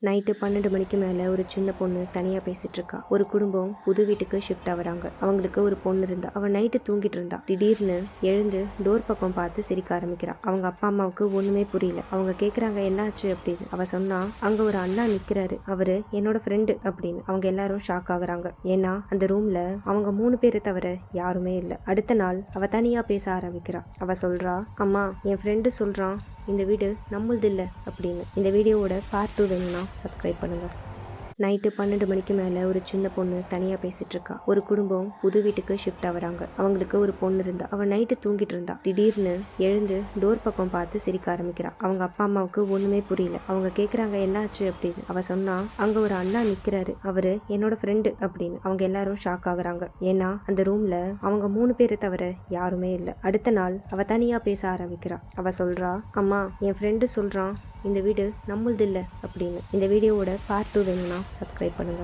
Night 12 மணிக்கு மேலே ஒரு சின்ன பொண்ணு தனியாக பேசிட்டு இருக்கா. ஒரு குடும்பம் புது வீட்டுக்கு ஷிஃப்ட் ஆகுறாங்க. அவங்களுக்கு ஒரு பொண்ணு இருந்தா. அவள் நைட்டு தூங்கிட்டு இருந்தா. திடீர்னு எழுந்து டோர் பக்கம் பார்த்து சிரிக்க ஆரம்பிக்கிறா. அவங்க அப்பா அம்மாவுக்கு ஒண்ணுமே புரியல. அவங்க கேக்குறாங்க என்னாச்சு அப்படின்னு. அவ சொன்னா அங்க ஒரு அண்ணா நிக்கிறாரு, அவரு என்னோட ஃப்ரெண்டு அப்படின்னு. அவங்க எல்லாரும் ஷாக் ஆகுறாங்க. ஏன்னா அந்த ரூம்ல அவங்க 3 பேரை தவிர யாருமே இல்லை. அடுத்த நாள் அவ தனியா பேச ஆரம்பிக்கிறா. அவ சொல்றா, அம்மா என் ஃப்ரெண்டு சொல்றான் இந்த வீடு நம்மளது இல்லை அப்படின்னு. இந்த வீடியோவோட பார்ட் 2 வேணும்னா சப்ஸ்கிரைப் பண்ணுங்க. நைட்டு 12 மணிக்கு மேலே ஒரு சின்ன பொண்ணு தனியாக பேசிட்டு இருக்கா. ஒரு குடும்பம் புது வீட்டுக்கு ஷிஃப்ட் ஆகுறாங்க. அவங்களுக்கு ஒரு பொண்ணு இருந்தா. அவள் நைட்டு தூங்கிட்டு இருந்தா. திடீர்னு எழுந்து டோர் பக்கம் பார்த்து சிரிக்க ஆரம்பிக்கிறா. அவங்க அப்பா அம்மாவுக்கு ஒண்ணுமே புரியல. அவங்க கேக்குறாங்க என்னாச்சு அப்படின்னு. அவ சொன்னா அங்க ஒரு அண்ணா நிக்கிறாரு, அவரு என்னோட ஃப்ரெண்டு அப்படின்னு. அவங்க எல்லாரும் ஷாக் ஆகுறாங்க. ஏன்னா அந்த ரூம்ல அவங்க 3 பேரை தவிர யாருமே இல்லை. அடுத்த நாள் அவ தனியா பேச ஆரம்பிக்கிறா. அவ சொல்றா, அம்மா என் ஃப்ரெண்டு சொல்றான் இந்த வீடு நம்மளது இல்லை அப்படின்னு. இந்த வீடியோவோட பார்ட் 2 வேணும்னா சப்ஸ்கிரைப் பண்ணுங்க.